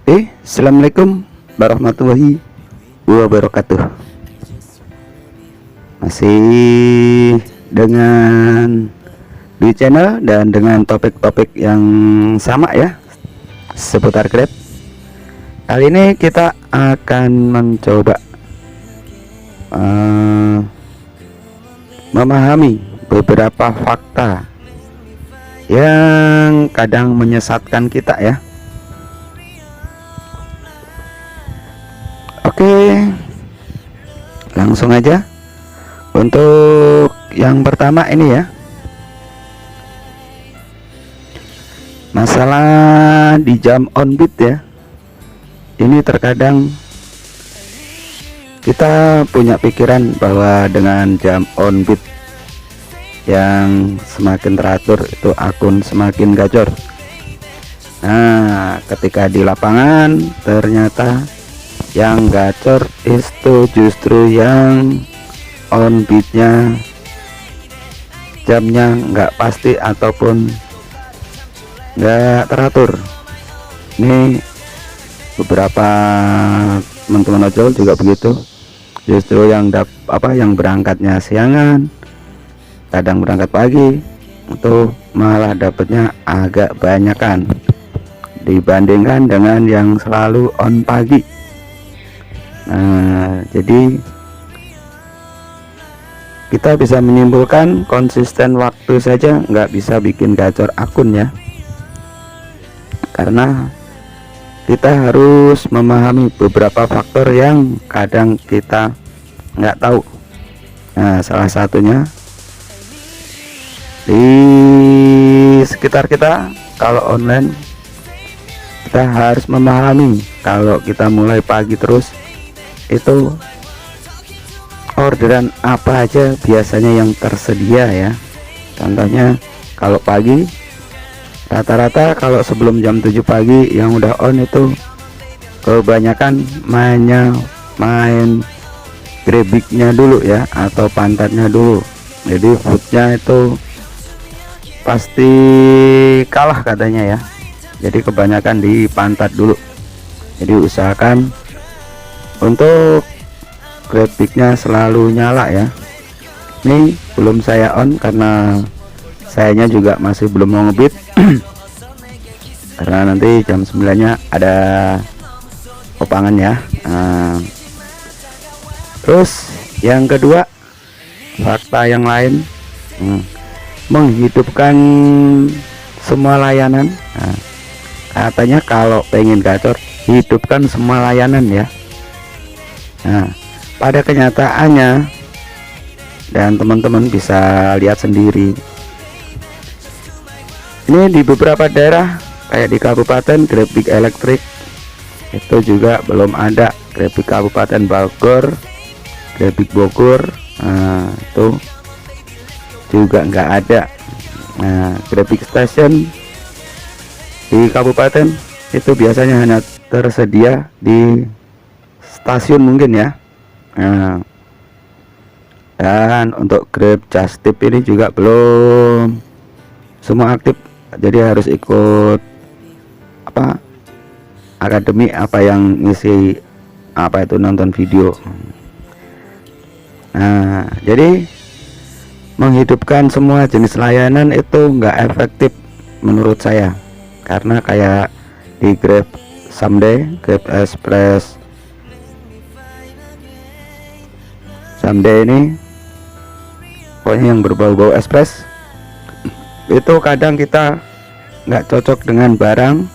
Assalamualaikum warahmatullahi wabarakatuh. Masih dengan di channel dan dengan topik-topik yang sama ya, seputar Grab. Kali ini kita akan mencoba memahami beberapa fakta yang kadang menyesatkan kita ya. Oke, langsung aja. Untuk yang pertama ini ya, masalah di jam on beat ya. Ini terkadang kita punya pikiran bahwa dengan jam on beat yang semakin teratur itu akun semakin gacor. Nah, ketika di lapangan ternyata yang gacor itu justru yang on beatnya, jamnya nggak pasti ataupun nggak teratur. Ini beberapa teman-teman ojol juga begitu, justru yang yang berangkatnya siangan, kadang berangkat pagi, itu malah dapatnya agak banyakan dibandingkan dengan yang selalu on pagi. Nah, jadi kita bisa menyimpulkan konsisten waktu saja nggak bisa bikin gacor akun ya, karena kita harus memahami beberapa faktor yang kadang kita nggak tahu. Nah, salah satunya di sekitar kita kalau online, kita harus memahami kalau kita mulai pagi terus itu orderan apa aja biasanya yang tersedia ya. Contohnya kalau pagi rata-rata kalau sebelum jam 7 pagi yang udah on itu kebanyakan main grebiknya dulu ya, atau pantatnya dulu. Jadi foodnya itu pasti kalah katanya ya. Jadi kebanyakan di pantat dulu. Jadi usahakan untuk grafiknya selalu nyala ya. Ini belum saya on karena sayanya juga masih belum mau ngebit karena nanti jam 9 nya ada kopangan ya. Terus yang kedua, fakta yang lain, menghidupkan semua layanan. Katanya kalau pengen gacor, hidupkan semua layanan ya. Nah, pada kenyataannya, dan teman-teman bisa lihat sendiri, ini di beberapa daerah kayak di Kabupaten Grebik Elektrik itu juga belum ada. Grebik Kabupaten Bogor, Grebik Bogor, itu juga nggak ada. Nah, Grebik Station di kabupaten itu biasanya hanya tersedia di stasiun mungkin ya. Nah, dan untuk Grab Just Tip ini juga belum semua aktif, jadi harus ikut akademi yang ngisi nonton video. Nah, jadi menghidupkan semua jenis layanan itu nggak efektif menurut saya, karena kayak di Grab Someday, Grab Express Someday ini pokoknya yang berbau-bau express itu kadang kita nggak cocok dengan barang,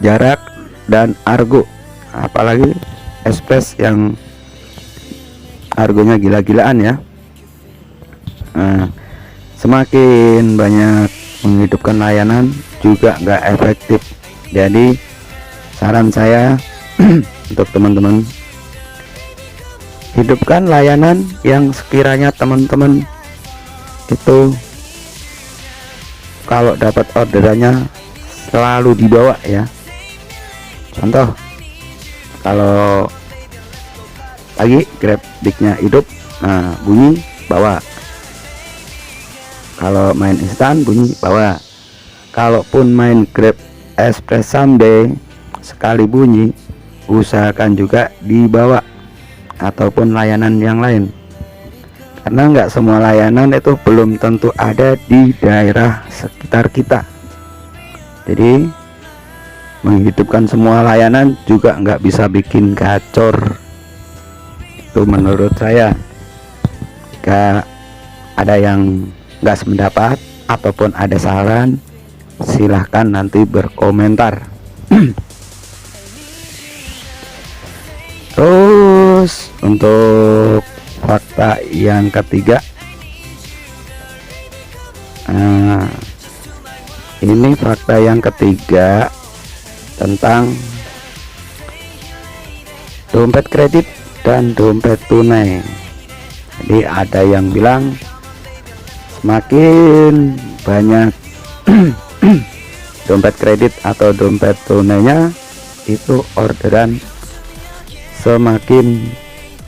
jarak, dan argo, apalagi express yang argonya gila-gilaan ya. Nah, semakin banyak menghidupkan layanan juga nggak efektif. Jadi saran saya untuk teman-teman, hidupkan layanan yang sekiranya teman-teman itu kalau dapat orderannya selalu dibawa ya. Contoh, kalau pagi Grab Big-nya hidup, nah bunyi bawa. Kalau main instan bunyi bawa. Kalaupun main Grab Express Someday sekali bunyi, usahakan juga dibawa ataupun layanan yang lain, karena nggak semua layanan itu belum tentu ada di daerah sekitar kita. Jadi menghidupkan semua layanan juga nggak bisa bikin gacor. Itu menurut saya. Jika ada yang nggak sependapat ataupun ada saran, silahkan nanti berkomentar. Terus untuk fakta yang ketiga, ini fakta yang ketiga tentang dompet kredit dan dompet tunai. Jadi ada yang bilang semakin banyak dompet kredit atau dompet tunainya, itu orderan semakin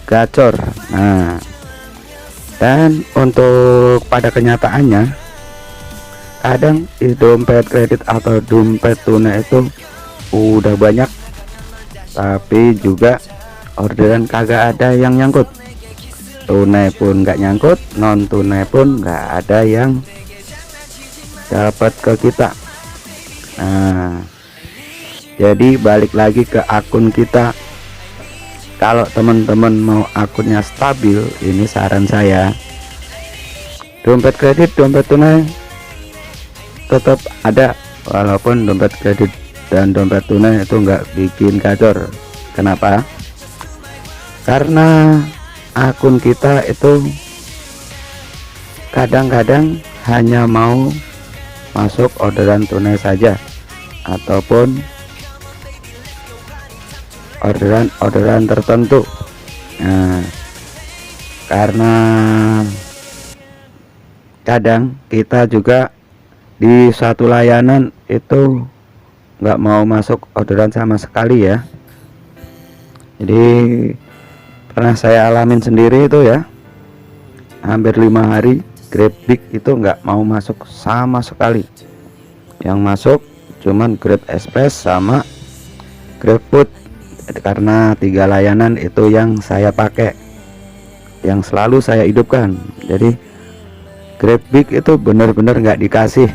gacor. Nah, dan untuk pada kenyataannya, kadang di dompet kredit atau dompet tunai itu udah banyak, tapi juga orderan kagak ada yang nyangkut. Tunai pun nggak nyangkut, non tunai pun nggak ada yang dapat ke kita. Nah, jadi balik lagi ke akun kita. Kalau teman-teman mau akunnya stabil, ini saran saya, dompet kredit, dompet tunai tetap ada, walaupun dompet kredit dan dompet tunai itu nggak bikin gacor. Kenapa? Karena akun kita itu kadang-kadang hanya mau masuk orderan tunai saja, ataupun orderan tertentu. Nah, karena kadang kita juga di suatu layanan itu nggak mau masuk orderan sama sekali ya. Jadi pernah saya alamin sendiri itu ya, hampir 5 hari GrabBig itu nggak mau masuk sama sekali. Yang masuk cuman Grab Express sama GrabFood, karena 3 layanan itu yang saya pakai, yang selalu saya hidupkan. Jadi GrabBig itu benar-benar nggak dikasih.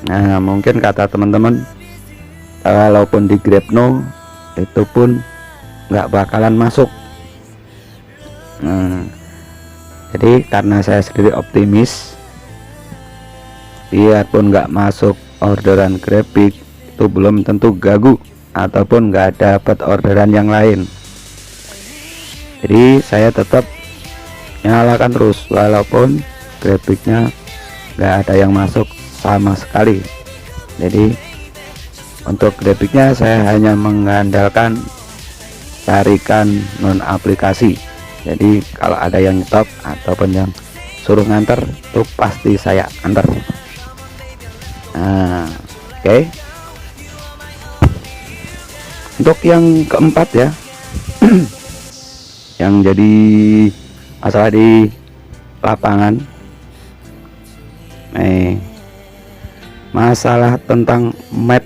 Nah, mungkin kata teman-teman, walaupun di GrabNow itu pun nggak bakalan masuk. Jadi karena saya sendiri optimis, biarpun nggak masuk orderan GrabBig, itu belum tentu gagu ataupun nggak dapat orderan yang lain. Jadi saya tetap nyalakan terus walaupun GrabBignya nggak ada yang masuk sama sekali. Jadi untuk GrabBignya saya hanya mengandalkan tarikan non aplikasi. Jadi kalau ada yang nyetop ataupun yang suruh nganter, itu pasti saya antar. Nah, oke. Untuk yang keempat ya, yang jadi masalah di lapangan, masalah tentang map.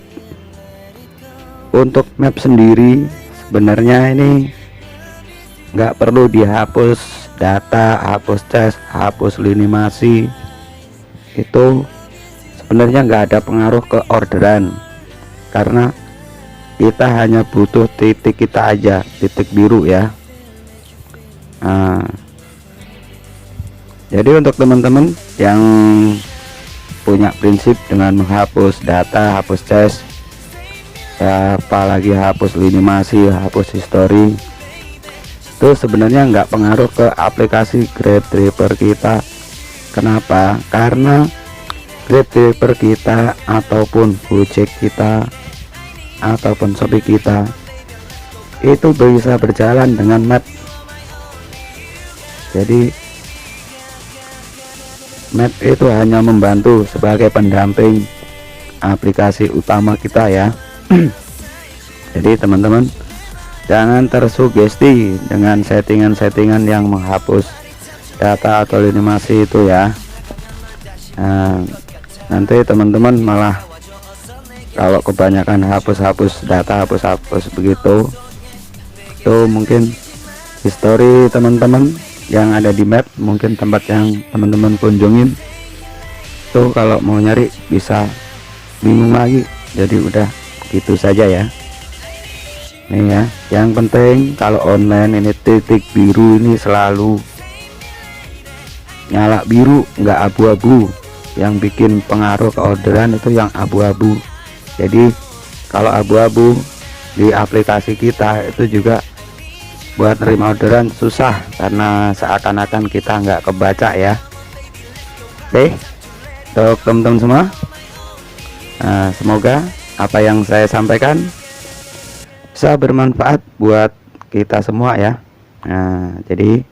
Untuk map sendiri sebenarnya ini nggak perlu dihapus data, hapus cache, hapus lini masi. Itu sebenarnya nggak ada pengaruh ke orderan, karena kita hanya butuh titik kita aja, titik biru ya. Nah, jadi untuk teman-teman yang punya prinsip dengan menghapus data, hapus cache, apalagi hapus lini masi, hapus history, itu sebenarnya nggak pengaruh ke aplikasi Grab Driver kita. Kenapa? Karena Grab Driver kita ataupun Gojek kita ataupun Shopee kita itu bisa berjalan dengan map. Jadi map itu hanya membantu sebagai pendamping aplikasi utama kita ya. Jadi teman-teman jangan tersugesti dengan settingan-settingan yang menghapus data atau lini masi itu ya. Nah, nanti teman-teman malah Kalau kebanyakan hapus-hapus data, hapus-hapus begitu, itu mungkin history teman-teman yang ada di map, mungkin tempat yang teman-teman kunjungin tuh, kalau mau nyari bisa bingung lagi. Jadi udah gitu saja ya. Nih ya, yang penting kalau online ini titik biru ini selalu nyala biru, nggak abu-abu. Yang bikin pengaruh ke orderan itu yang abu-abu. Jadi kalau abu-abu di aplikasi kita itu juga buat nerima orderan susah, karena seakan-akan kita nggak kebaca ya. Oke, untuk teman-teman semua, semoga apa yang saya sampaikan bisa bermanfaat buat kita semua ya. Jadi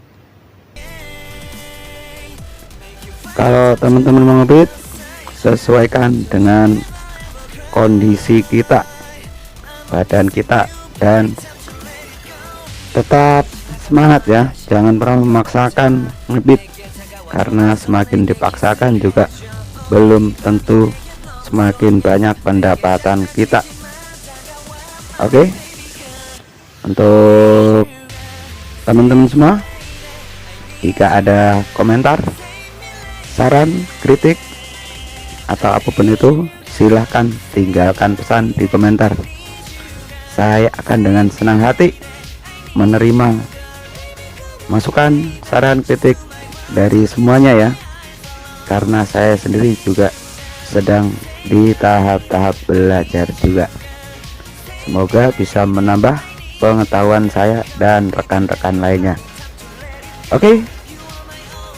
kalau teman-teman mau ngebit, sesuaikan dengan kondisi kita, badan kita, dan tetap semangat ya. Jangan pernah memaksakan ngebit, karena semakin dipaksakan juga belum tentu semakin banyak pendapatan kita. Oke, untuk teman-teman semua, jika ada komentar, saran, kritik, atau apapun itu, silahkan tinggalkan pesan di komentar. Saya akan dengan senang hati menerima masukan, saran, kritik dari semuanya ya, karena saya sendiri juga sedang di tahap-tahap belajar juga. Semoga bisa menambah pengetahuan saya dan rekan-rekan lainnya. Oke,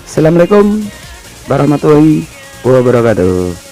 assalamualaikum warahmatullahi wabarakatuh.